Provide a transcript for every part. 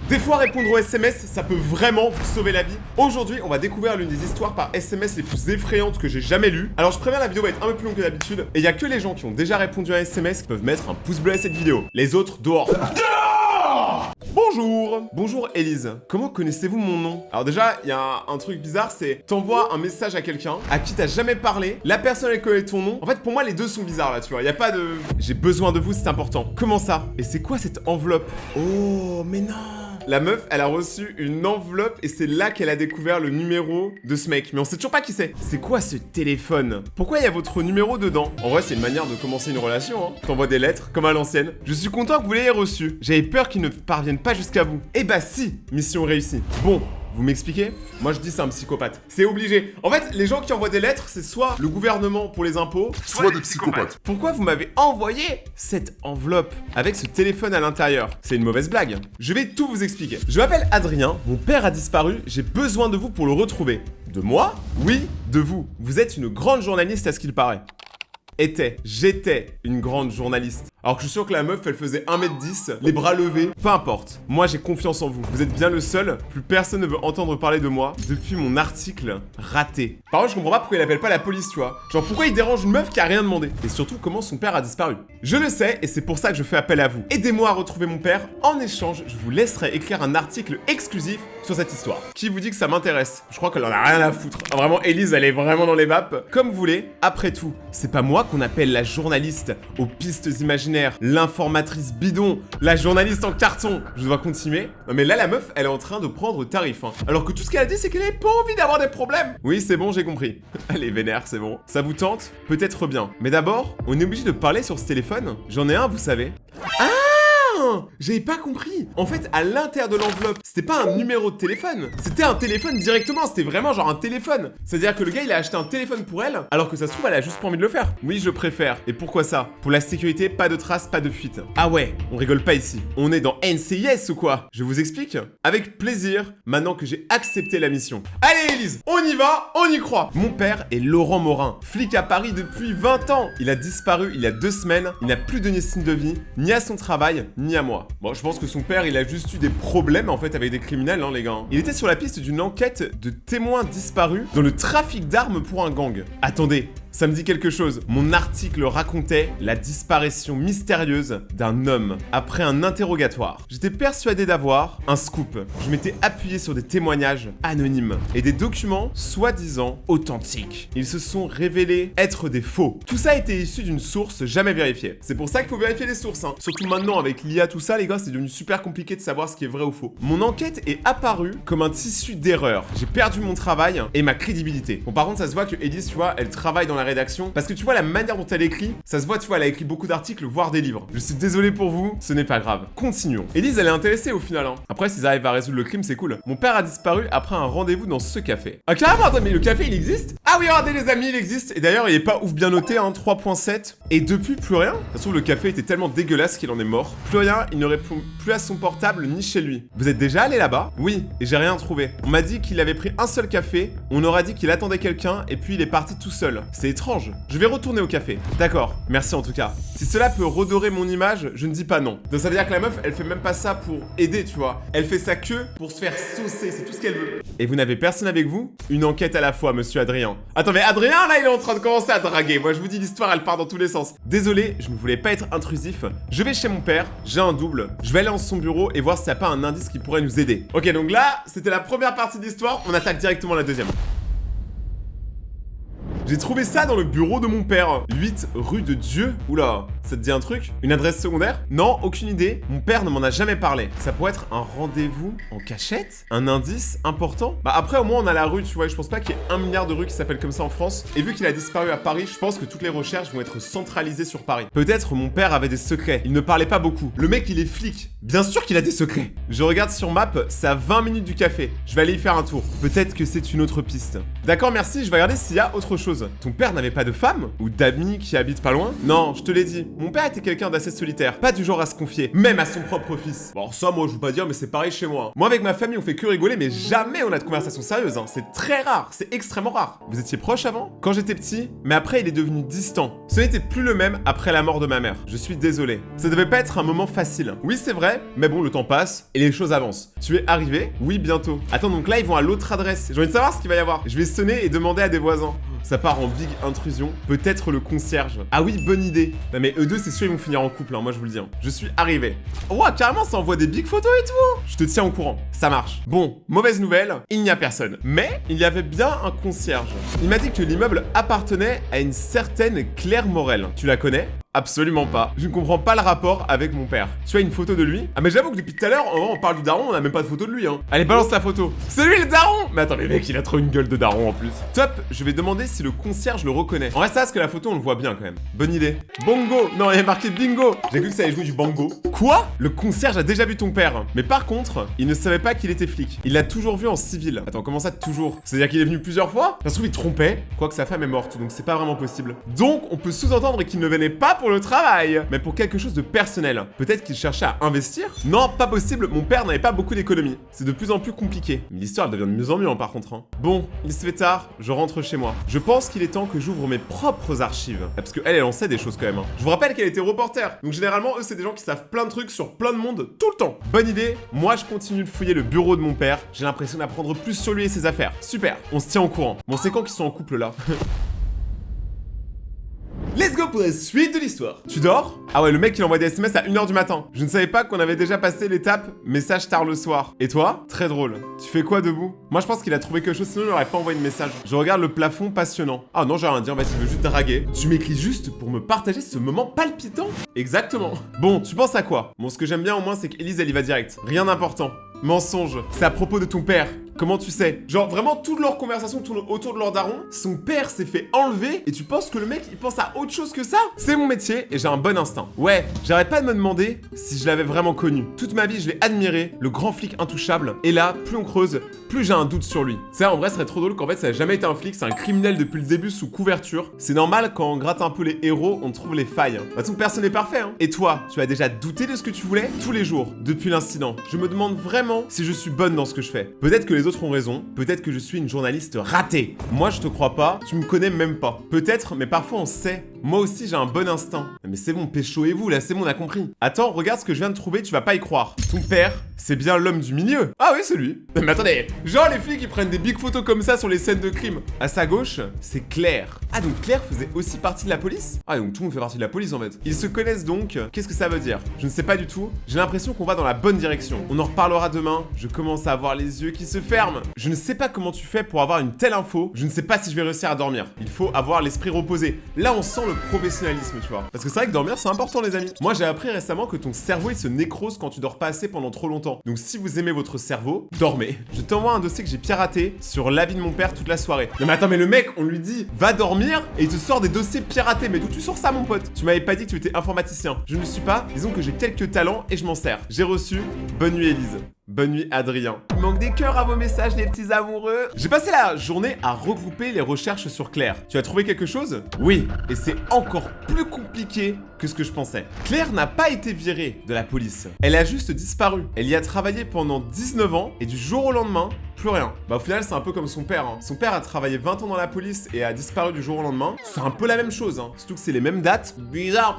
Des fois, répondre aux SMS, ça peut vraiment vous sauver la vie. Aujourd'hui, on va découvrir l'une des histoires par SMS les plus effrayantes que j'ai jamais lues. Alors, je préviens, la vidéo va être un peu plus longue que d'habitude. Et il y a que les gens qui ont déjà répondu à un SMS qui peuvent mettre un pouce bleu à cette vidéo. Les autres, dehors. Bonjour. Bonjour Élise. Comment connaissez-vous mon nom? Alors déjà, il y a un truc bizarre, c'est t'envoies un message à quelqu'un à qui t'as jamais parlé, la personne elle connaît ton nom. En fait, pour moi, les deux sont bizarres là, tu vois. Il y a pas de... J'ai besoin de vous, c'est important. Comment ça? Et c'est quoi cette enveloppe? Oh, mais non. La meuf, elle a reçu une enveloppe et c'est là qu'elle a découvert le numéro de ce mec. Mais on sait toujours pas qui c'est. C'est quoi ce téléphone? Pourquoi il y a votre numéro dedans? En vrai, c'est une manière de commencer une relation, hein. T'envoies des lettres, comme à l'ancienne. Je suis content que vous l'ayez reçu. J'avais peur qu'il ne parvienne pas jusqu'à vous. Eh bah si, mission réussie. Bon. Vous m'expliquez? Moi je dis c'est un psychopathe. C'est obligé. En fait, les gens qui envoient des lettres, c'est soit le gouvernement pour les impôts, soit des psychopathes. Pourquoi vous m'avez envoyé cette enveloppe avec ce téléphone à l'intérieur? C'est une mauvaise blague. Je vais tout vous expliquer. Je m'appelle Adrien, mon père a disparu, j'ai besoin de vous pour le retrouver. De moi? Oui, de vous. Vous êtes une grande journaliste à ce qu'il paraît. J'étais une grande journaliste. Alors que je suis sûr que la meuf, elle faisait 1m10, les bras levés, peu importe. Moi, j'ai confiance en vous. Vous êtes bien le seul. Plus personne ne veut entendre parler de moi depuis mon article raté. Par contre, je comprends pas pourquoi il appelle pas la police, tu vois. Genre, pourquoi il dérange une meuf qui a rien demandé? Et surtout, comment son père a disparu? Je le sais, et c'est pour ça que je fais appel à vous. Aidez-moi à retrouver mon père. En échange, je vous laisserai écrire un article exclusif sur cette histoire. Qui vous dit que ça m'intéresse? Je crois qu'elle en a rien à foutre. Ah, vraiment, Élise, elle est vraiment dans les vapes. Comme vous voulez. Après tout, c'est pas moi qu'on appelle la journaliste aux pistes imaginaires, l'informatrice bidon, la journaliste en carton. Je dois continuer. Non mais là la meuf elle est en train de prendre tarif hein. Alors que tout ce qu'elle a dit c'est qu'elle avait pas envie d'avoir des problèmes. Oui c'est bon j'ai compris. Allez vénère c'est bon. Ça vous tente? Peut-être bien. Mais d'abord on est obligé de parler sur ce téléphone. J'en ai un vous savez. Ah! J'avais pas compris. En fait, à l'intérieur de l'enveloppe, c'était pas un numéro de téléphone. C'était un téléphone directement. C'était vraiment genre un téléphone. C'est-à-dire que le gars, il a acheté un téléphone pour elle, alors que ça se trouve, elle a juste pas envie de le faire. Oui, je préfère. Et pourquoi ça? Pour la sécurité, pas de traces, pas de fuite. Ah ouais, on rigole pas ici. On est dans NCIS ou quoi? Je vous explique? Avec plaisir, maintenant que j'ai accepté la mission. Allez, Élise, on y va, on y croit. Mon père est Laurent Morin, flic à Paris depuis 20 ans. Il a disparu il y a 2 semaines. Il n'a plus donné signe de vie, ni à son travail, ni à moi. Bon, je pense que son père, il a juste eu des problèmes en fait avec des criminels, hein, les gars. Il était sur la piste d'une enquête de témoins disparus dans le trafic d'armes pour un gang. Attendez. Ça me dit quelque chose. Mon article racontait la disparition mystérieuse d'un homme après un interrogatoire. J'étais persuadé d'avoir un scoop. Je m'étais appuyé sur des témoignages anonymes et des documents soi-disant authentiques. Ils se sont révélés être des faux. Tout ça a été issu d'une source jamais vérifiée. C'est pour ça qu'il faut vérifier les sources, hein. Surtout maintenant avec l'IA, tout ça, les gars, c'est devenu super compliqué de savoir ce qui est vrai ou faux. Mon enquête est apparue comme un tissu d'erreurs. J'ai perdu mon travail et ma crédibilité. Bon, par contre, ça se voit que Élise, tu vois, elle travaille dans la rédaction parce que tu vois la manière dont elle écrit, ça se voit, tu vois, elle a écrit beaucoup d'articles, voire des livres. Je suis désolé pour vous, ce n'est pas grave. Continuons. Élise, elle est intéressée au final, hein. Après, s'ils arrivent à résoudre le crime, c'est cool. Mon père a disparu après un rendez-vous dans ce café. Ah, carrément, attends, mais le café, il existe? Ah oui, regardez les amis, il existe. Et d'ailleurs, il est pas ouf bien noté, hein, 3.7. Et depuis, plus rien. Ça se trouve, le café était tellement dégueulasse qu'il en est mort. Plus rien, il ne répond plus à son portable ni chez lui. Vous êtes déjà allé là-bas? Oui, et j'ai rien trouvé. On m'a dit qu'il avait pris un seul café, on aura dit qu'il attendait quelqu'un, et puis il est parti tout seul. C'est étrange. Je vais retourner au café. D'accord, merci en tout cas. Si cela peut redorer mon image, je ne dis pas non. Donc ça veut dire que la meuf, elle fait même pas ça pour aider, tu vois. Elle fait ça que pour se faire saucer, c'est tout ce qu'elle veut. Et vous n'avez personne avec vous? Une enquête à la fois, monsieur Adrien. Attends, mais Adrien, là, il est en train de commencer à draguer. Moi, je vous dis, l'histoire, elle part dans tous les sens. Désolé, je ne voulais pas être intrusif. Je vais chez mon père, j'ai un double. Je vais aller dans son bureau et voir s'il n'y a pas un indice qui pourrait nous aider. Ok, donc là, c'était la première partie de l'histoire. On attaque directement la deuxième. J'ai trouvé ça dans le bureau de mon père. 8 rue de Dieu. Oula, ça te dit un truc? Une adresse secondaire? Non, aucune idée. Mon père ne m'en a jamais parlé. Ça pourrait être un rendez-vous en cachette? Un indice important? Bah après, au moins, on a la rue, tu vois. Je pense pas qu'il y ait 1 milliard de rues qui s'appellent comme ça en France. Et vu qu'il a disparu à Paris, je pense que toutes les recherches vont être centralisées sur Paris. Peut-être mon père avait des secrets. Il ne parlait pas beaucoup. Le mec, il est flic. Bien sûr qu'il a des secrets. Je regarde sur map, c'est à 20 minutes du café. Je vais aller y faire un tour. Peut-être que c'est une autre piste. D'accord, merci. Je vais regarder s'il y a autre chose. Ton père n'avait pas de femme? Ou d'amis qui habitent pas loin? Non, je te l'ai dit. mon père était quelqu'un d'assez solitaire, pas du genre à se confier, même à son propre fils. Bon, ça, moi, je veux pas dire, mais c'est pareil chez moi. Moi, avec ma famille, on fait que rigoler, mais jamais on a de conversation sérieuse, hein. C'est très rare, c'est extrêmement rare. Vous étiez proches avant? Quand j'étais petit, mais après, il est devenu distant. Ce n'était plus le même après la mort de ma mère. Je suis désolé. Ça devait pas être un moment facile. Oui, c'est vrai, mais bon, le temps passe et les choses avancent. Tu es arrivé? Oui, bientôt. Attends, donc là, ils vont à l'autre adresse. J'ai envie de savoir ce qu'il va y avoir. Je vais sonner et demander à des voisins. Ça part en big intrusion. Peut-être le concierge. Ah oui, bonne idée. Non mais eux deux, c'est sûr, ils vont finir en couple, hein, moi je vous le dis. Hein. Je suis arrivé. Oh, carrément, ça envoie des big photos et tout. Hein. Je te tiens au courant. Ça marche. Bon, mauvaise nouvelle, il n'y a personne. Mais il y avait bien un concierge. Il m'a dit que l'immeuble appartenait à une certaine Claire Morel. Tu la connais? Absolument pas. Je ne comprends pas le rapport avec mon père. Tu as une photo de lui? Ah mais j'avoue que depuis tout à l'heure, on parle du daron, on a même pas de photo de lui, hein. Allez, balance la photo. C'est lui le daron! Mais attends, mais mec, il a trop une gueule de daron en plus. Top, je vais demander si le concierge le reconnaît. En reste ça, parce que la photo, on le voit bien quand même. Bonne idée. Bongo! Non, il y a marqué bingo! J'ai cru que ça allait jouer du bango. Quoi? Le concierge a déjà vu ton père. Mais par contre, il ne savait pas qu'il était flic. Il l'a toujours vu en civil. Attends, comment ça toujours? C'est-à-dire qu'il est venu plusieurs fois? Ça se trouve, il trompait. Quoique sa femme est morte, donc c'est pas vraiment possible. Donc, on peut sous-entendre qu'il ne venait pas pour le travail, mais pour quelque chose de personnel. Peut-être qu'il cherchait à investir? Non, pas possible, mon père n'avait pas beaucoup d'économies. C'est de plus en plus compliqué. Mais l'histoire, elle devient de mieux en mieux, hein, par contre. Hein. Bon, il se fait tard, je rentre chez moi. Je pense qu'il est temps que j'ouvre mes propres archives. Parce que elle en sait des choses quand même. Hein. Je vous rappelle qu'elle était reporter. Donc généralement, eux, c'est des gens qui savent plein de trucs sur plein de monde tout le temps. Bonne idée, moi je continue de fouiller le bureau de mon père. J'ai l'impression d'apprendre plus sur lui et ses affaires. Super, on se tient au courant. Bon, c'est quand qu'ils sont en couple là? Let's go pour la suite de l'histoire. Tu dors? Ah ouais, le mec il envoie des SMS à 1h du matin. Je ne savais pas qu'on avait déjà passé l'étape message tard le soir. Et toi? Très drôle. Tu fais quoi debout? Moi je pense qu'il a trouvé quelque chose, sinon il aurait pas envoyé de message. Je regarde le plafond passionnant. Ah non, j'ai rien à dire, bah tu veux juste draguer. Tu m'écris juste pour me partager ce moment palpitant? Exactement. Bon, tu penses à quoi? Bon, ce que j'aime bien au moins c'est qu'Elise elle y va direct. Rien d'important. Mensonge. C'est à propos de ton père. Comment tu sais? Genre vraiment toute leur conversation tourne autour de leur daron. Son père s'est fait enlever et tu penses que le mec il pense à autre chose que ça? C'est mon métier et j'ai un bon instinct. Ouais, j'arrête pas de me demander si je l'avais vraiment connu. Toute ma vie je l'ai admiré, le grand flic intouchable. Et là, plus on creuse, plus j'ai un doute sur lui. Ça en vrai, ce serait trop drôle qu'en fait ça n'a jamais été un flic, c'est un criminel depuis le début sous couverture. C'est normal quand on gratte un peu les héros, on trouve les failles. De toute façon, personne n'est parfait, hein. Et toi, tu as déjà douté de ce que tu voulais? Tous les jours, depuis l'incident. Je me demande vraiment si je suis bonne dans ce que je fais. Peut-être que les autres ont raison, peut-être que je suis une journaliste ratée. Moi je te crois pas, tu me connais même pas. Peut-être, mais parfois on sait. Moi aussi j'ai un bon instinct. Mais c'est bon, pécho-et-vous là, c'est bon, on a compris. Attends, regarde ce que je viens de trouver, tu vas pas y croire. Ton père, c'est bien l'homme du milieu. Ah oui, c'est lui. Mais attendez, genre les flics qui prennent des big photos comme ça sur les scènes de crime. À sa gauche, c'est Claire. Ah donc Claire faisait aussi partie de la police? Ah donc tout le monde fait partie de la police en fait. Ils se connaissent donc, qu'est-ce que ça veut dire? Je ne sais pas du tout. J'ai l'impression qu'on va dans la bonne direction. On en reparlera demain. Je commence à avoir les yeux qui se ferment. Je ne sais pas comment tu fais pour avoir une telle info. Je ne sais pas si je vais réussir à dormir. Il faut avoir l'esprit reposé. Là, on sent le professionnalisme, tu vois. Parce que c'est vrai que dormir, c'est important, les amis. Moi, j'ai appris récemment que ton cerveau, il se nécrose quand tu dors pas assez pendant trop longtemps. Donc, si vous aimez votre cerveau, dormez. Je t'envoie un dossier que j'ai piraté sur la vie de mon père toute la soirée. Non, mais attends, mais le mec, on lui dit, va dormir, et il te sort des dossiers piratés. Mais d'où tu sors ça, mon pote? Tu m'avais pas dit que tu étais informaticien. Je ne le suis pas. Disons que j'ai quelques talents et je m'en sers. J'ai reçu. Bonne nuit, Élise. Bonne nuit Adrien. Il manque des cœurs à vos messages les petits amoureux. J'ai passé la journée à regrouper les recherches sur Claire. Tu as trouvé quelque chose? Oui, et c'est encore plus compliqué que ce que je pensais. Claire n'a pas été virée de la police. Elle a juste disparu. Elle y a travaillé pendant 19 ans et du jour au lendemain, plus rien. Bah au final c'est un peu comme son père. Hein. Son père a travaillé 20 ans dans la police et a disparu du jour au lendemain. C'est un peu la même chose, hein. Surtout que c'est les mêmes dates. Bizarre.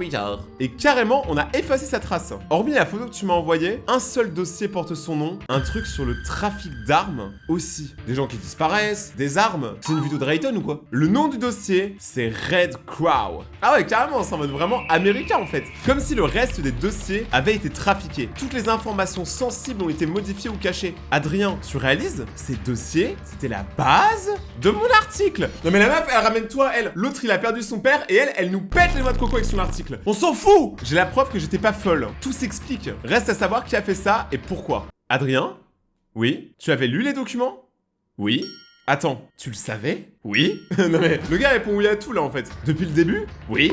Et carrément, on a effacé sa trace. Hormis la photo que tu m'as envoyée, un seul dossier porte son nom. Un truc sur le trafic d'armes aussi. Des gens qui disparaissent, des armes. C'est une vidéo de Rayton ou quoi? Le nom du dossier, c'est Red Crow. Ah ouais, carrément, c'est en mode vraiment américain en fait. Comme si le reste des dossiers avait été trafiqué. Toutes les informations sensibles ont été modifiées ou cachées. Adrien, tu réalises? Ces dossiers, c'était la base de mon article. Non mais la meuf, elle ramène toi, elle. L'autre, il a perdu son père et elle nous pète les noix de coco avec son article. On s'en fout. J'ai la preuve que j'étais pas folle. Tout s'explique. Reste à savoir qui a fait ça et pourquoi. Adrien? Oui? Tu avais lu les documents? Oui? Attends, tu le savais? Oui. Non mais, le gars répond oui à tout là en fait. Depuis le début? Oui.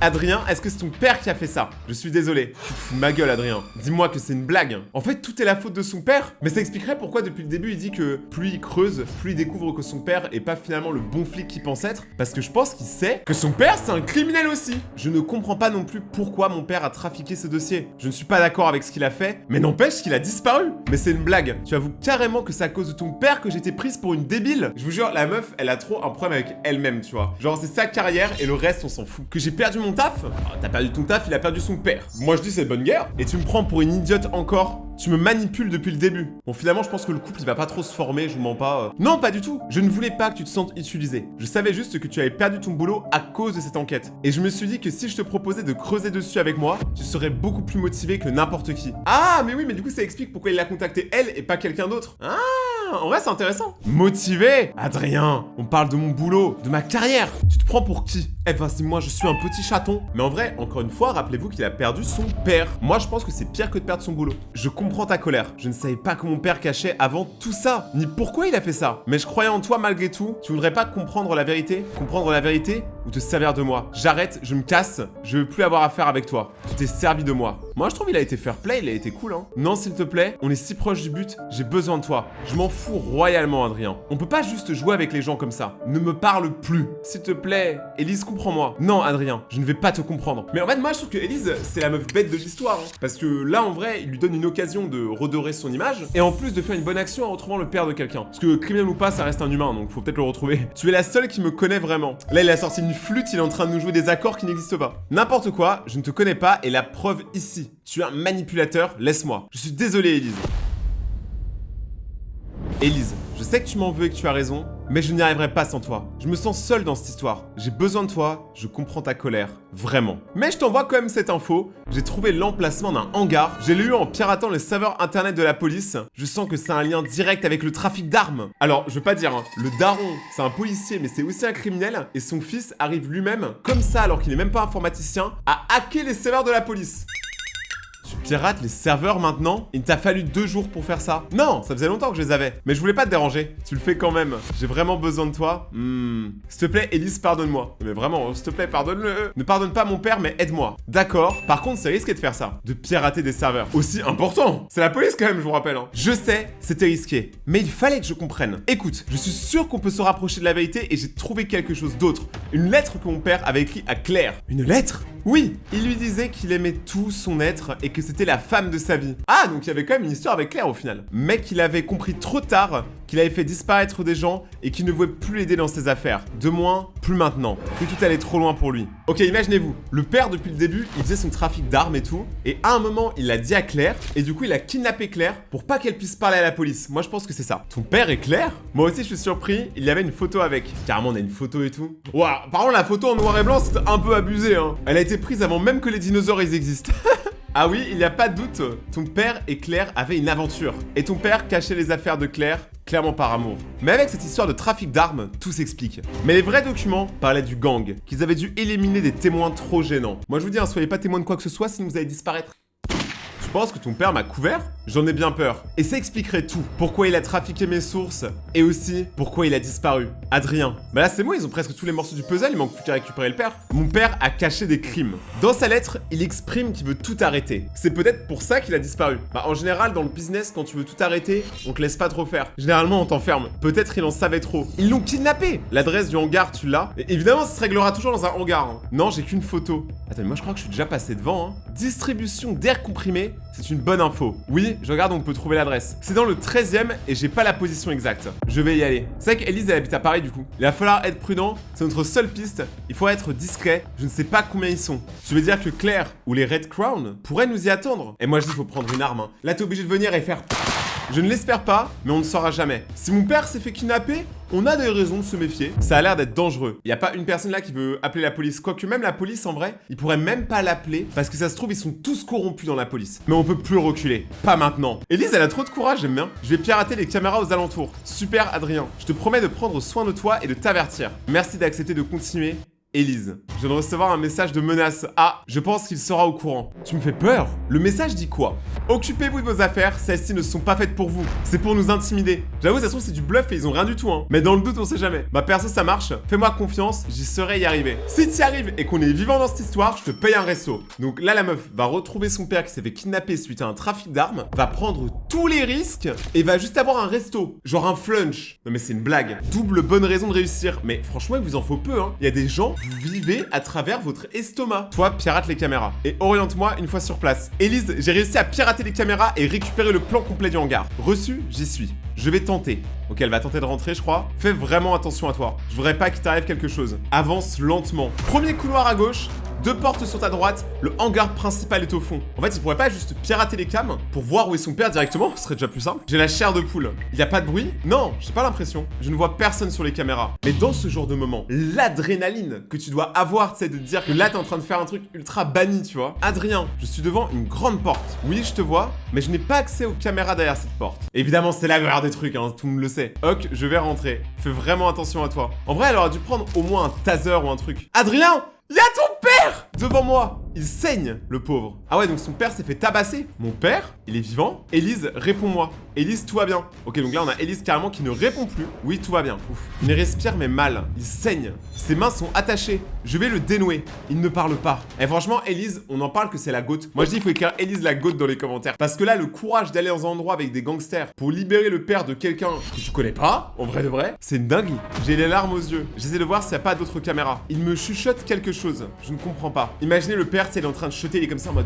Adrien, est-ce que c'est ton père qui a fait ça? Je suis désolé. Tu te fous de ma gueule, Adrien. Dis-moi que c'est une blague. En fait, tout est la faute de son père. Mais ça expliquerait pourquoi depuis le début il dit que plus il creuse, plus il découvre que son père est pas finalement le bon flic qu'il pense être. Parce que je pense qu'il sait que son père c'est un criminel aussi. Je ne comprends pas non plus pourquoi mon père a trafiqué ce dossier. Je ne suis pas d'accord avec ce qu'il a fait, mais n'empêche qu'il a disparu. Mais c'est une blague. Tu avoues carrément que c'est à cause de ton père que j'étais prise pour une débile. Je vous jure, la meuf, elle a trop un problème avec elle-même, tu vois. Genre, c'est sa carrière et le reste, on s'en fout. Que j'ai perdu mon taf? T'as perdu ton taf, il a perdu son père. Moi, je dis c'est bonne guerre. Et tu me prends pour une idiote encore? Tu me manipules depuis le début. Bon, finalement, je pense que le couple, il va pas trop se former, je vous mens pas. Non, pas du tout. Je ne voulais pas que tu te sentes utilisé. Je savais juste que tu avais perdu ton boulot à cause de cette enquête. Et je me suis dit que si je te proposais de creuser dessus avec moi, tu serais beaucoup plus motivé que n'importe qui. Ah, mais oui, mais du coup, ça explique pourquoi il l'a contacté elle et pas quelqu'un d'autre. Ah, en vrai, c'est intéressant. Motivé? Adrien, on parle de mon boulot, de ma carrière. Tu te prends pour qui? Eh ben, si moi, je suis un petit chaton. Mais en vrai, encore une fois, rappelez-vous qu'il a perdu son père. Moi, je pense que c'est pire que de perdre son boulot. Je comprends ta colère. Je ne savais pas que mon père cachait avant tout ça, ni pourquoi il a fait ça. Mais je croyais en toi malgré tout. Tu voudrais pas comprendre la vérité? Comprendre la vérité ou te servir de moi? J'arrête, je me casse, je veux plus avoir affaire avec toi. Tu t'es servi de moi. Moi, je trouve il a été fair play, il a été cool, hein. Non, s'il te plaît, on est si proche du but, j'ai besoin de toi. Je m'en fous royalement, Adrien. On peut pas juste jouer avec les gens comme ça. Ne me parle plus. S'il te plaît, Élise, comprends-moi. Non, Adrien, je ne vais pas te comprendre. Mais en fait, moi, je trouve que Élise, c'est la meuf bête de l'histoire, hein. Parce que là, en vrai, il lui donne une occasion de redorer son image et en plus de faire une bonne action en retrouvant le père de quelqu'un. Parce que criminel ou pas, ça reste un humain, donc faut peut-être le retrouver. Tu es la seule qui me connaît vraiment. Là, il a sorti une flûte, il est en train de nous jouer des accords qui n'existent pas. N'importe quoi, je ne te connais pas et la preuve ici. Tu es un manipulateur, laisse-moi. Je suis désolé, Élise. Élise, je sais que tu m'en veux et que tu as raison, mais je n'y arriverai pas sans toi. Je me sens seul dans cette histoire. J'ai besoin de toi, je comprends ta colère, vraiment. Mais je t'envoie quand même cette info. J'ai trouvé l'emplacement d'un hangar. J'ai lu en piratant les serveurs internet de la police. Je sens que c'est un lien direct avec le trafic d'armes. Alors, je veux pas dire, hein, le daron, c'est un policier, mais c'est aussi un criminel. Et son fils arrive lui-même, comme ça alors qu'il n'est même pas informaticien, à hacker les serveurs de la police. Tu pirates les serveurs maintenant? Il t'a fallu 2 jours pour faire ça? Non, ça faisait longtemps que je les avais. Mais je voulais pas te déranger. Tu le fais quand même. J'ai vraiment besoin de toi. S'il te plaît, Élise, pardonne-moi. Mais vraiment, s'il te plaît, pardonne-le. Ne pardonne pas mon père, mais aide-moi. D'accord. Par contre, c'est risqué de faire ça. De pirater des serveurs. Aussi important. C'est la police quand même, je vous rappelle. Hein. Je sais, c'était risqué. Mais il fallait que je comprenne. Écoute, je suis sûr qu'on peut se rapprocher de la vérité et j'ai trouvé quelque chose d'autre. Une lettre que mon père avait écrite à Claire. Une lettre? Oui, il lui disait qu'il aimait tout son être et que c'était la femme de sa vie. Ah, donc il y avait quand même une histoire avec Claire au final. Mais qu'il avait compris trop tard qu'il avait fait disparaître des gens et qu'il ne voulait plus l'aider dans ses affaires. De moins, plus maintenant. Que tout allait trop loin pour lui. Ok, imaginez-vous, le père depuis le début, il faisait son trafic d'armes et tout, et à un moment, il l'a dit à Claire, et du coup, il a kidnappé Claire pour pas qu'elle puisse parler à la police. Moi, je pense que c'est ça. Ton père est Claire? Moi aussi, je suis surpris, il y avait une photo avec. Carrément, on a une photo et tout. Ouah, par contre, la photo en noir et blanc, c'était un peu abusé, hein. Elle a été prise avant même que les dinosaures, ils existent. Ah oui, il n'y a pas de doute, ton père et Claire avaient une aventure. Et ton père cachait les affaires de Claire, clairement par amour. Mais avec cette histoire de trafic d'armes, tout s'explique. Mais les vrais documents parlaient du gang, qu'ils avaient dû éliminer des témoins trop gênants. Moi je vous dis, hein, soyez pas témoins de quoi que ce soit, sinon vous allez disparaître. Tu penses que ton père m'a couvert? J'en ai bien peur. Et ça expliquerait tout. Pourquoi il a trafiqué mes sources et aussi pourquoi il a disparu. Adrien. Bah là c'est bon, ils ont presque tous les morceaux du puzzle, il manque plus qu'à récupérer le père. Mon père a caché des crimes. Dans sa lettre, il exprime qu'il veut tout arrêter. C'est peut-être pour ça qu'il a disparu. Bah en général, dans le business, quand tu veux tout arrêter, on te laisse pas trop faire. Généralement, on t'enferme. Peut-être il en savait trop. Ils l'ont kidnappé. L'adresse du hangar, tu l'as. Et évidemment, ça se réglera toujours dans un hangar. Hein. Non, j'ai qu'une photo. Attends, mais moi je crois que je suis déjà passé devant. Hein. Distribution d'air comprimé. C'est une bonne info. Oui, je regarde, on peut trouver l'adresse. C'est dans le 13e et j'ai pas la position exacte. Je vais y aller. C'est vrai qu'Élise, elle habite à Paris du coup. Il va falloir être prudent, c'est notre seule piste. Il faut être discret. Je ne sais pas combien ils sont. Tu veux dire que Claire ou les Red Crown pourraient nous y attendre? Et moi je dis, faut prendre une arme. Hein. Là, t'es obligé de venir et faire... Je ne l'espère pas, mais on ne saura jamais. Si mon père s'est fait kidnapper, on a des raisons de se méfier. Ça a l'air d'être dangereux. Il n'y a pas une personne là qui veut appeler la police. Quoique même la police, en vrai, ils pourraient même pas l'appeler parce que ça se trouve, ils sont tous corrompus dans la police. Mais on peut plus reculer. Pas maintenant. Élise, elle a trop de courage, j'aime bien. Je vais pirater les caméras aux alentours. Super, Adrien. Je te promets de prendre soin de toi et de t'avertir. Merci d'accepter de continuer Élise, je viens de recevoir un message de menace. Ah, je pense qu'il sera au courant. Tu me fais peur. Le message dit quoi? Occupez-vous de vos affaires, celles-ci ne sont pas faites pour vous. C'est pour nous intimider. J'avoue, ça se trouve, c'est du bluff et ils ont rien du tout, hein. Mais dans le doute, on sait jamais. Bah, perso, ça marche. Fais-moi confiance, j'y saurai y arriver. Si tu y arrives et qu'on est vivant dans cette histoire, je te paye un resto. Donc là, la meuf va retrouver son père qui s'est fait kidnapper suite à un trafic d'armes, va prendre tous les risques et va juste avoir un resto. Genre un flunch. Non, mais c'est une blague. Double bonne raison de réussir. Mais franchement, il vous en faut peu, hein. Il y a des gens, vous vivez à travers votre estomac. Toi, pirate les caméras. Et oriente-moi une fois sur place. Élise, j'ai réussi à pirater les caméras et récupérer le plan complet du hangar. Reçu, j'y suis. Je vais tenter. Ok, elle va tenter de rentrer, je crois. Fais vraiment attention à toi. Je voudrais pas qu'il t'arrive quelque chose. Avance lentement. Premier couloir à gauche. 2 portes sur ta droite, le hangar principal est au fond. En fait, il pourrait pas juste pirater les cams pour voir où est son père directement, ce serait déjà plus simple. J'ai la chair de poule. Il y a pas de bruit? Non, j'ai pas l'impression. Je ne vois personne sur les caméras. Mais dans ce genre de moment, l'adrénaline que tu dois avoir, tu sais, de te dire que là, t'es en train de faire un truc ultra banni, tu vois. Adrien, je suis devant une grande porte. Oui, je te vois, mais je n'ai pas accès aux caméras derrière cette porte. Évidemment, c'est la meilleure des trucs, hein, tout le monde le sait. Ok, je vais rentrer. Fais vraiment attention à toi. En vrai, elle aurait dû prendre au moins un taser ou un truc. Adrien! Y'a ton père devant moi. Il saigne, le pauvre. Ah ouais, donc son père s'est fait tabasser. Mon père, il est vivant. Élise, réponds-moi. Élise, tout va bien. Ok, donc là, on a Élise carrément qui ne répond plus. Oui, tout va bien. Ouf. Il respire, mais mal. Il saigne. Ses mains sont attachées. Je vais le dénouer. Il ne parle pas. Et franchement, Élise, on en parle que c'est la goat. Moi, je dis, il faut écrire Élise la goat dans les commentaires. Parce que là, le courage d'aller dans un endroit avec des gangsters pour libérer le père de quelqu'un que tu connais pas, en vrai de vrai, c'est une dinguerie. J'ai les larmes aux yeux. J'essaie de voir s'il n'y a pas d'autres caméras. Il me chuchote quelque chose. Je ne comprends pas. Imaginez le père, il est en train de chuter, il est comme ça en mode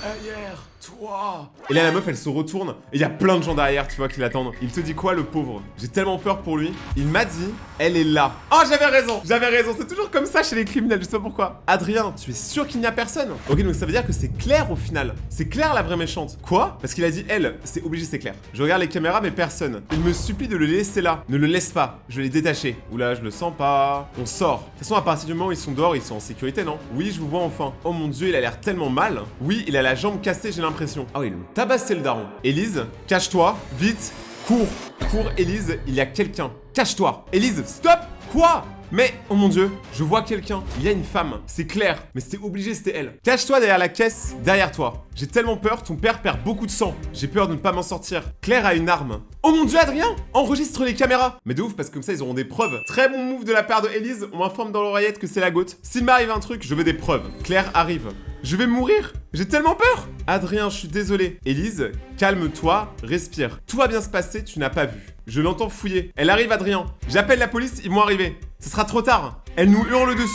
derrière toi. Et là la meuf elle se retourne et il y a plein de gens derrière, tu vois, qui l'attendent. Il te dit quoi, le pauvre? J'ai tellement peur pour lui. Il m'a dit elle est là. Oh, j'avais raison, c'est toujours comme ça chez les criminels, je sais pas pourquoi. Adrien, tu es sûr qu'il n'y a personne? Ok, donc ça veut dire que c'est Claire au final. C'est Claire la vraie méchante. Quoi? Parce qu'il a dit elle, c'est obligé, c'est Claire. Je regarde les caméras mais personne. Il me supplie de le laisser là. Ne le laisse pas, je l'ai détaché. Oula, je le sens pas. On sort. De toute façon, à partir du moment où ils sont dehors, ils sont en sécurité, non? Oui, je vous vois enfin. Oh mon dieu, il a l'air tellement mal. Oui, il a la jambe cassée, j'ai l'impression. Ah oui, ils l'ont tabassé le daron. Élise, cache-toi, vite, cours. Cours, Élise, il y a quelqu'un. Cache-toi. Élise, stop. Quoi? Mais, oh mon dieu, je vois quelqu'un. Il y a une femme. C'est Claire. Mais c'était obligé, c'était elle. Cache-toi derrière la caisse, derrière toi. J'ai tellement peur, ton père perd beaucoup de sang. J'ai peur de ne pas m'en sortir. Claire a une arme. Oh mon dieu, Adrien! Enregistre les caméras! Mais de ouf, parce que comme ça, ils auront des preuves. Très bon move de la part de Élise. On m'informe dans l'oreillette que c'est la goat. S'il m'arrive un truc, je veux des preuves. Claire arrive. Je vais mourir! J'ai tellement peur! Adrien, je suis désolé. Élise, calme-toi, respire. Tout va bien se passer, tu n'as pas vu. Je l'entends fouiller. Elle arrive, Adrien. J'appelle la police, ils vont arriver. Ce sera trop tard. Elle nous hurle dessus.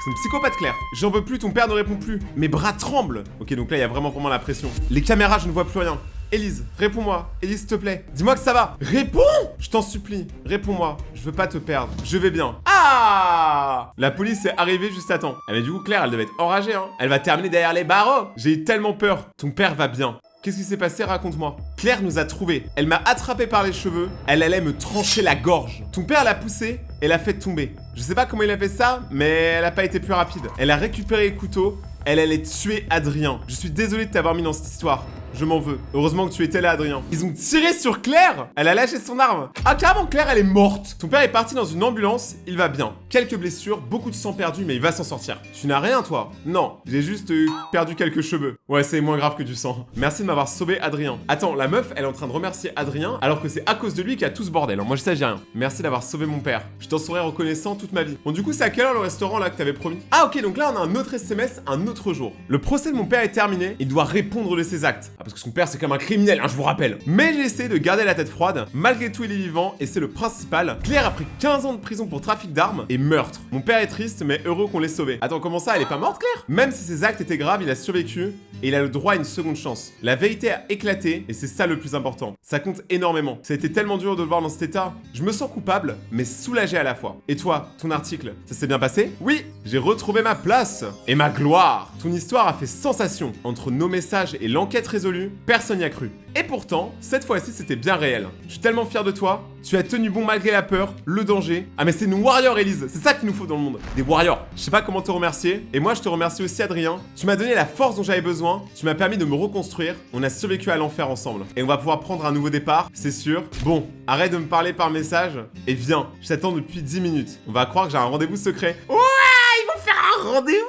C'est une psychopathe, Claire. J'en peux plus, ton père ne répond plus. Mes bras tremblent. Ok, donc là, il y a vraiment la pression. Les caméras, je ne vois plus rien. Élise, réponds-moi. Élise, s'il te plaît. Dis-moi que ça va. Réponds! Je t'en supplie. Réponds-moi. Je veux pas te perdre. Je vais bien. Ah! La police est arrivée juste à temps. Ah, mais du coup, Claire, elle devait être enragée, hein. Elle va terminer derrière les barreaux. J'ai eu tellement peur. Ton père va bien. Qu'est-ce qui s'est passé? Raconte-moi. Claire nous a trouvés. Elle m'a attrapé par les cheveux. Elle allait me trancher la gorge. Ton père l'a poussée et l'a fait tomber. Je sais pas comment il a fait ça, mais elle a pas été plus rapide. Elle a récupéré le couteau. Elle allait tuer Adrien. Je suis désolé de t'avoir mis dans cette histoire. Je m'en veux. Heureusement que tu étais là, Adrien. Ils ont tiré sur Claire. Elle a lâché son arme. Ah, carrément, Claire, elle est morte. Ton père est parti dans une ambulance. Il va bien. Quelques blessures, beaucoup de sang perdu, mais il va s'en sortir. Tu n'as rien, toi? Non, j'ai juste perdu quelques cheveux. Ouais, c'est moins grave que du sang. Merci de m'avoir sauvé, Adrien. Attends, la meuf, elle est en train de remercier Adrien, alors que c'est à cause de lui qu'il y a tout ce bordel. Moi, je sais, j'ai rien. Merci d'avoir sauvé mon père. Je t'en serai reconnaissant toute ma vie. Bon, du coup, c'est à quelle heure le restaurant, là, que t'avais promis? Ah, ok, donc là, on a un autre SMS, un autre jour. Le procès de mon père est terminé. Il doit répondre de ses actes. Ah, parce que son père, c'est comme un criminel, hein, je vous rappelle. Mais j'ai essayé de garder la tête froide. Malgré tout, il est vivant et c'est le principal. Claire a pris 15 ans de prison pour trafic d'armes et meurtre. Mon père est triste, mais heureux qu'on l'ait sauvé. Attends, comment ça, elle est pas morte, Claire? Même si ses actes étaient graves, il a survécu et il a le droit à une seconde chance. La vérité a éclaté et c'est ça le plus important. Ça compte énormément. Ça a été tellement dur de le voir dans cet état. Je me sens coupable, mais soulagé à la fois. Et toi, ton article, ça s'est bien passé? Oui, j'ai retrouvé ma place et ma gloire. Ton histoire a fait sensation. Entre nos messages et l'enquête résolue, personne n'y a cru. Et pourtant, cette fois-ci, c'était bien réel. Je suis tellement fier de toi. Tu as tenu bon malgré la peur, le danger. Ah mais c'est une warrior, Élise. C'est ça qu'il nous faut dans le monde. Des warriors. Je sais pas comment te remercier. Et moi, je te remercie aussi, Adrien. Tu m'as donné la force dont j'avais besoin. Tu m'as permis de me reconstruire. On a survécu à l'enfer ensemble. Et on va pouvoir prendre un nouveau départ, c'est sûr. Bon, arrête de me parler par message. Et viens, je t'attends depuis 10 minutes. On va croire que j'ai un rendez-vous secret. Ouais, ils vont faire rendez-vous.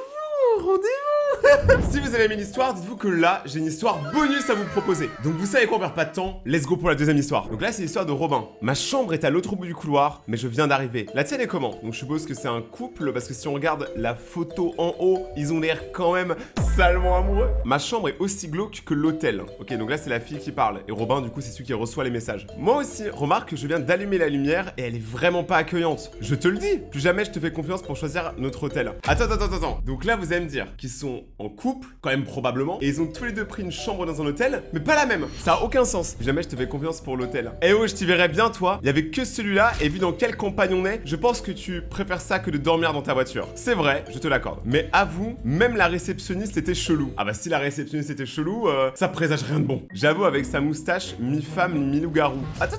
Si vous avez aimé l'histoire, dites-vous que là, j'ai une histoire bonus à vous proposer. Donc vous savez quoi, on perd pas de temps, let's go pour la deuxième histoire. Donc là, c'est l'histoire de Robin. Ma chambre est à l'autre bout du couloir, mais je viens d'arriver. La tienne est comment? Donc je suppose que c'est un couple, parce que si on regarde la photo en haut, ils ont l'air quand même salement amoureux. Ma chambre est aussi glauque que l'hôtel. Ok, donc là, c'est la fille qui parle. Et Robin, du coup, c'est celui qui reçoit les messages. Moi aussi, remarque que je viens d'allumer la lumière et elle est vraiment pas accueillante. Je te le dis, plus jamais je te fais confiance pour choisir notre hôtel. Attends. Donc là, vous allez me dire qu'ils sont en couple, quand même probablement, et ils ont tous les deux pris une chambre dans un hôtel, mais pas la même. Ça a aucun sens. Plus jamais je te fais confiance pour l'hôtel. Eh oh, je t'y verrais bien, toi. Il y avait que celui-là, et vu dans quelle campagne on est, je pense que tu préfères ça que de dormir dans ta voiture. C'est vrai, je te l'accorde. Mais avoue, même la réceptionniste était chelou. Ah bah si la réceptionniste était chelou, ça présage rien de bon. J'avoue, avec sa moustache, mi-femme, mi-loup-garou. Attends.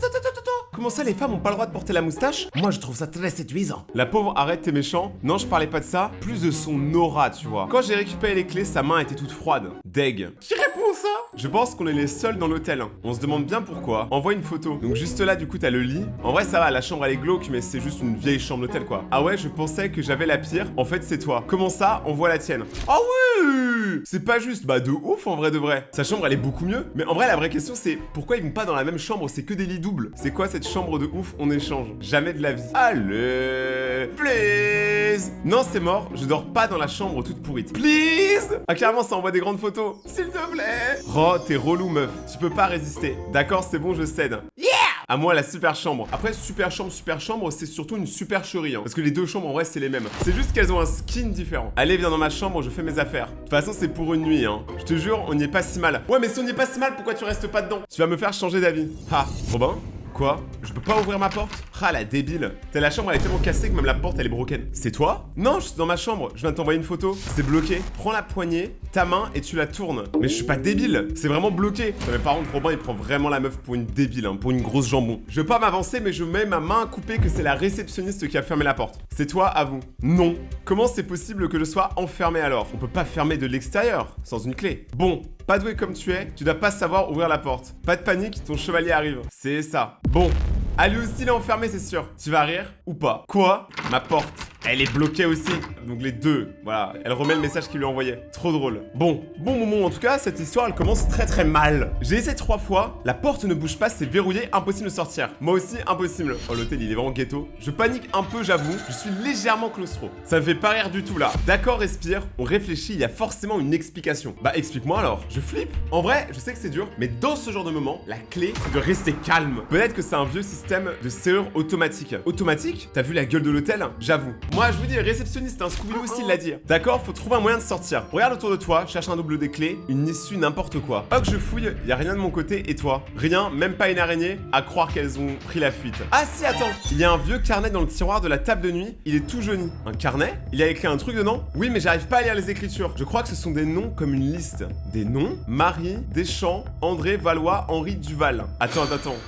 Comment ça, les femmes ont pas le droit de porter la moustache? Moi, je trouve ça très séduisant. La pauvre, arrête, t'es méchant. Non, je parlais pas de ça. Plus de son aura, tu vois. Quand j'ai récupéré les clés, sa main était toute froide. Deg. Qui répond ça? Je pense qu'on est les seuls dans l'hôtel. On se demande bien pourquoi. Envoie une photo. Donc juste là, du coup, t'as le lit. En vrai, ça va, la chambre, elle est glauque, mais c'est juste une vieille chambre d'hôtel, quoi. Ah ouais, je pensais que j'avais la pire. En fait, c'est toi. Comment ça? Envoie la tienne. Ah oui! C'est pas juste. Bah, de ouf, en vrai de vrai. Sa chambre, elle est beaucoup mieux. Mais en vrai, la vraie question, c'est pourquoi ils vont pas dans la même chambre? C'est que des lits doubles. C'est quoi cette chambre de ouf? On échange. Jamais de la vie. Allez, please. Non, c'est mort. Je dors pas dans la chambre toute pourrite. Please. Ah, clairement, ça envoie des grandes photos. S'il te plaît. Oh, t'es relou, meuf. Tu peux pas résister. D'accord, c'est bon, je cède. Yeah. À moi, la super chambre. Après, super chambre, c'est surtout une supercherie. Hein, parce que les deux chambres, en vrai, c'est les mêmes. C'est juste qu'elles ont un skin différent. Allez, viens dans ma chambre, je fais mes affaires. De toute façon, c'est pour une nuit, hein. Je te jure, on n'y est pas si mal. Ouais, mais si on n'y est pas si mal, pourquoi tu restes pas dedans? Tu vas me faire changer d'avis. Ah, Robin? Quoi? Je peux pas ouvrir ma porte? Ah, la débile. La chambre, elle est tellement cassée que même la porte, elle est broken. C'est toi? Non, je suis dans ma chambre. Je viens de t'envoyer une photo. C'est bloqué. Prends la poignée, ta main et tu la tournes. Mais je suis pas débile. C'est vraiment bloqué. Mais par contre, Robin, il prend vraiment la meuf pour une débile, hein, pour une grosse jambon. Je veux pas m'avancer, mais je mets ma main à couper que c'est la réceptionniste qui a fermé la porte. C'est toi, avoue. Non. Comment c'est possible que je sois enfermé alors? On peut pas fermer de l'extérieur sans une clé. Bon. Pas doué comme tu es, tu dois pas savoir ouvrir la porte. Pas de panique, ton chevalier arrive. C'est ça. Bon. Ah, lui aussi, il est enfermé, c'est sûr. Tu vas rire ou pas? Quoi? Ma porte. Elle est bloquée aussi. Donc les deux, voilà. Elle remet le message qu'il lui a envoyé. Trop drôle. Bon moment. En tout cas, cette histoire, elle commence très mal. J'ai essayé 3 fois. La porte ne bouge pas, c'est verrouillé. Impossible de sortir. Moi aussi, impossible. Oh, l'hôtel, il est vraiment ghetto. Je panique un peu, j'avoue. Je suis légèrement claustro. Ça me fait pas rire du tout, là. D'accord, respire. On réfléchit. Il y a forcément une explication. Bah, explique-moi alors. Je flippe. En vrai, je sais que c'est dur. Mais dans ce genre de moment, la clé, c'est de rester calme. Peut-être que c'est un vieux système de serrure automatique. Automatique? T'as vu la gueule de l'hôtel? J'avoue. Moi, je vous dis, réceptionniste, un Scooby-Doo aussi, il l'a dit. D'accord, faut trouver un moyen de sortir. Regarde autour de toi, cherche un double des clés, une issue, n'importe quoi. Hop, je fouille, y a rien de mon côté, et toi? Rien, même pas une araignée, à croire qu'elles ont pris la fuite. Ah si, attends, il y a un vieux carnet dans le tiroir de la table de nuit, il est tout jauni. Un carnet? Il a écrit un truc dedans? Oui, mais j'arrive pas à lire les écritures. Je crois que ce sont des noms comme une liste. Des noms? Marie, Deschamps, André, Valois, Henri, Duval. Attends,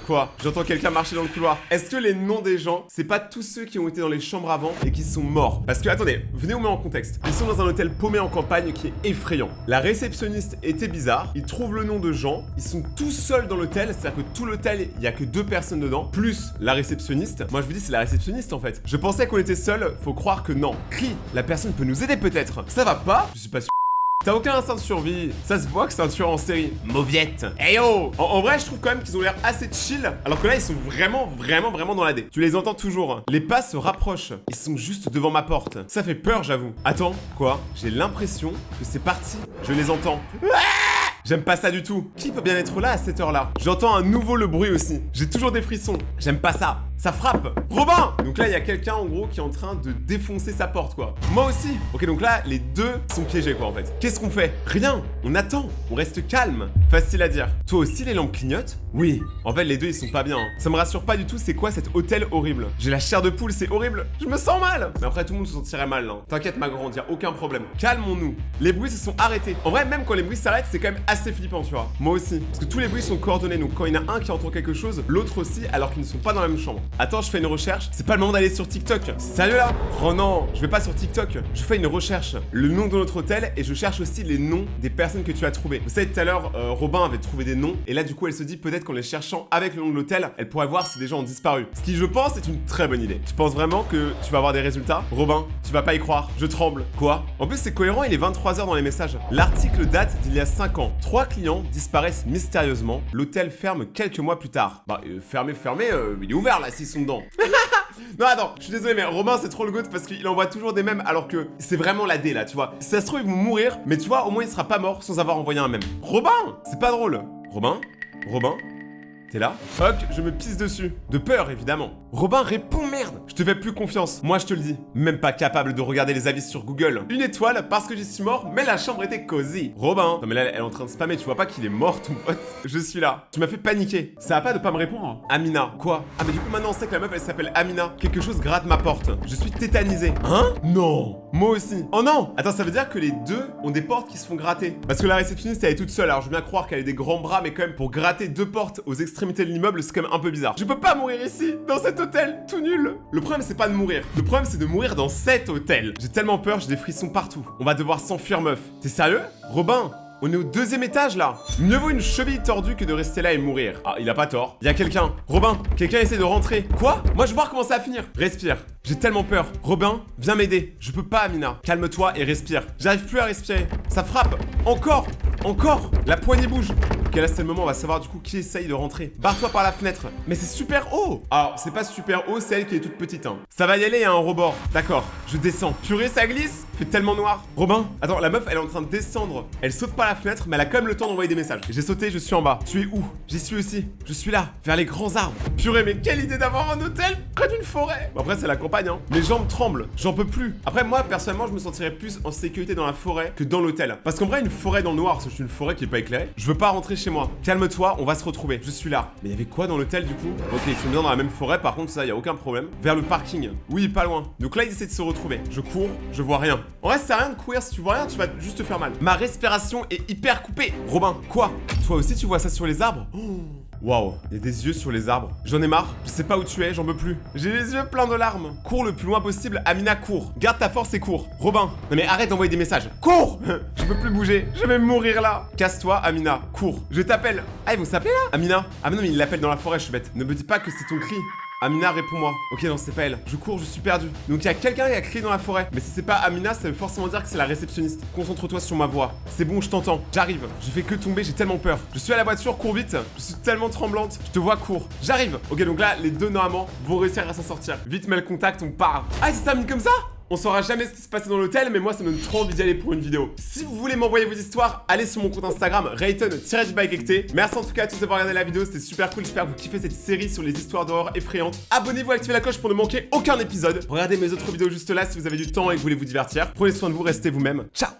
quoi? J'entends quelqu'un marcher dans le couloir. Est-ce que les noms des gens, c'est pas tous ceux qui ont été dans les chambres avant et qui sont morts? Parce que, attendez, venez vous mettre en contexte. Ils sont dans un hôtel paumé en campagne qui est effrayant. La réceptionniste était bizarre, ils trouvent le nom de Jean, ils sont tous seuls dans l'hôtel, c'est-à-dire que tout l'hôtel, il y a que 2 personnes dedans, plus la réceptionniste. Moi je vous dis, c'est la réceptionniste en fait. Je pensais qu'on était seuls, faut croire que non. Cri, la personne peut nous aider peut-être. Ça va pas? Je suis pas sûr. T'as aucun instinct de survie, ça se voit que c'est un tueur en série. Mauviette. Hey yo. En vrai, je trouve quand même qu'ils ont l'air assez chill, alors que là, ils sont vraiment dans la dé. Tu les entends toujours. Les pas se rapprochent. Ils sont juste devant ma porte. Ça fait peur, j'avoue. Attends, quoi? J'ai l'impression que c'est parti. Je les entends. J'aime pas ça du tout. Qui peut bien être là à cette heure-là? J'entends à nouveau le bruit aussi. J'ai toujours des frissons. J'aime pas ça. Ça frappe. Robin! Donc là, il y a quelqu'un en gros qui est en train de défoncer sa porte, quoi. Moi aussi. Ok, donc là, les deux sont piégés, quoi, en fait. Qu'est-ce qu'on fait? Rien. On attend. On reste calme. Facile à dire. Toi aussi, les lampes clignotent? Oui. En fait, les deux, ils sont pas bien. Hein. Ça me rassure pas du tout. C'est quoi cet hôtel horrible? J'ai la chair de poule, c'est horrible. Je me sens mal. Mais après, tout le monde se sentirait mal, là. T'inquiète, ma grande, y a aucun problème. Calmons-nous. Les bruits se sont arrêtés. En vrai, même quand les bruits s'arrêtent, c'est quand même assez flippant, tu vois. Moi aussi. Parce que tous les bruits sont coordonnés. Donc quand il y en a un qui entend quelque chose, l'autre aussi, alors qu'ils ne sont pas dans la même chambre. Attends, je fais une recherche. C'est pas le moment d'aller sur TikTok. Sérieux là? Oh non, je vais pas sur TikTok. Je fais une recherche. Le nom de notre hôtel et je cherche aussi les noms des personnes que tu as trouvées. Vous savez, tout à l'heure, Robin avait trouvé des noms. Et là, du coup, elle se dit peut-être qu'en les cherchant avec le nom de l'hôtel, elle pourrait voir si des gens ont disparu. Ce qui, je pense, est une très bonne idée. Je pense vraiment que tu vas avoir des résultats. Robin, tu vas pas y croire. Je tremble. Quoi? En plus, c'est cohérent, il est 23h dans les messages. L'article date d'il y a 5 ans. 3 clients disparaissent mystérieusement. L'hôtel ferme quelques mois plus tard. Bah, fermé, il est ouvert là, s'ils sont dedans. Non, attends, je suis désolé, mais Robin, c'est trop le goût parce qu'il envoie toujours des mèmes alors que c'est vraiment la D là, tu vois. Si ça se trouve, ils vont mourir, mais tu vois, au moins il sera pas mort sans avoir envoyé un mème. Robin, c'est pas drôle. Robin? T'es là? Fuck, je me pisse dessus. De peur, évidemment. Robin, réponds, merde. Je te fais plus confiance. Moi, je te le dis. Même pas capable de regarder les avis sur Google. Une étoile parce que j'y suis mort, mais la chambre était cosy. Robin. Non, mais là, elle est en train de spammer. Tu vois pas qu'il est mort, ton pote? Je suis là. Tu m'as fait paniquer. Ça va pas de pas me répondre. Amina. Quoi? Ah, mais du coup, maintenant, on sait que la meuf, elle s'appelle Amina. Quelque chose gratte ma porte. Je suis tétanisé. Hein? Non. Moi aussi. Oh non. Attends, ça veut dire que les deux ont des portes qui se font gratter. Parce que la réceptionniste, elle est toute seule. Alors, je veux bien croire qu'elle a des grands bras, mais quand même, pour gratter 2 portes aux extrémités de l'immeuble, c'est quand même un peu bizarre. Je peux pas mourir ici, dans cet hôtel, tout nul. Le problème, c'est pas de mourir. Le problème, c'est de mourir dans cet hôtel. J'ai tellement peur, j'ai des frissons partout. On va devoir s'enfuir, meuf. T'es sérieux? Robin, on est au 2e étage là. Mieux vaut une cheville tordue que de rester là et mourir. Ah, il a pas tort. Il y a quelqu'un. Robin, quelqu'un essaie de rentrer. Quoi? Moi, je veux voir comment ça va finir. Respire. J'ai tellement peur. Robin, viens m'aider. Je peux pas, Amina. Calme-toi et respire. J'arrive plus à respirer. Ça frappe. Encore. La poignée bouge. Ok, là c'est le moment, on va savoir du coup qui essaye de rentrer. Barre-toi par la fenêtre. Mais c'est super haut. Alors, c'est pas super haut, c'est elle qui est toute petite, hein. Ça va y aller, il y a un rebord. D'accord, je descends. Purée, ça glisse. Fait tellement noir. Robin, attends, la meuf, elle est en train de descendre. Elle saute par la fenêtre, mais elle a quand même le temps d'envoyer des messages. J'ai sauté, je suis en bas. Tu es où? J'y suis aussi. Je suis là, vers les grands arbres. Purée, mais quelle idée d'avoir un hôtel près d'une forêt. Bon, après, c'est la campagne, hein. Mes jambes tremblent. J'en peux plus. Après, moi, personnellement, je me sentirais plus en sécurité dans la forêt que dans l'hôtel. Parce qu'en vrai, une forêt dans le noir, c'est une forêt qui est pas éclairée. Je veux pas rentrer chez moi. Calme-toi, on va se retrouver. Je suis là. Mais il y avait quoi dans l'hôtel du coup? Ok, ils sont bien dans la même forêt, par contre, ça, y a aucun problème. Vers le parking. Oui, pas loin. Donc là, ils essaient de se retrouver. Je cours, je vois rien. En vrai, ça sert à rien de courir. Si tu vois rien, tu vas juste te faire mal. Ma respiration est hyper coupée. Robin, quoi? Toi aussi, tu vois ça sur les arbres? Waouh, il y a des yeux sur les arbres. J'en ai marre, je sais pas où tu es, j'en peux plus. J'ai les yeux pleins de larmes. Cours le plus loin possible, Amina, cours. Garde ta force et cours. Robin, non mais arrête d'envoyer des messages. Cours. Je peux plus bouger, je vais mourir là. Casse-toi, Amina, cours. Je t'appelle. Ah, ils vont s'appeler là? Amina? Ah mais non, mais il l'appelle dans la forêt, je suis bête. Ne me dis pas que c'est ton cri. Amina, réponds-moi. Ok, non, c'est pas elle. Je cours, je suis perdu. Donc il y a quelqu'un qui a crié dans la forêt. Mais si c'est pas Amina, ça veut forcément dire que c'est la réceptionniste. Concentre-toi sur ma voix. C'est bon, je t'entends. J'arrive. Je fais que tomber, j'ai tellement peur. Je suis à la voiture, cours vite. Je suis tellement tremblante. Je te vois, cours. J'arrive. Ok, donc là, les deux, normalement, vont réussir à s'en sortir. Vite, mets le contact, on part. Ah, c'est terminé comme ça? On saura jamais ce qui se passait dans l'hôtel, mais moi ça me donne trop envie d'y aller pour une vidéo. Si vous voulez m'envoyer vos histoires, allez sur mon compte Instagram, Rayton-by-Gekte. Merci en tout cas à tous d'avoir regardé la vidéo, c'était super cool, j'espère que vous kiffez cette série sur les histoires d'horreur effrayantes. Abonnez-vous, activez la cloche pour ne manquer aucun épisode. Regardez mes autres vidéos juste là si vous avez du temps et que vous voulez vous divertir. Prenez soin de vous, restez vous-même. Ciao!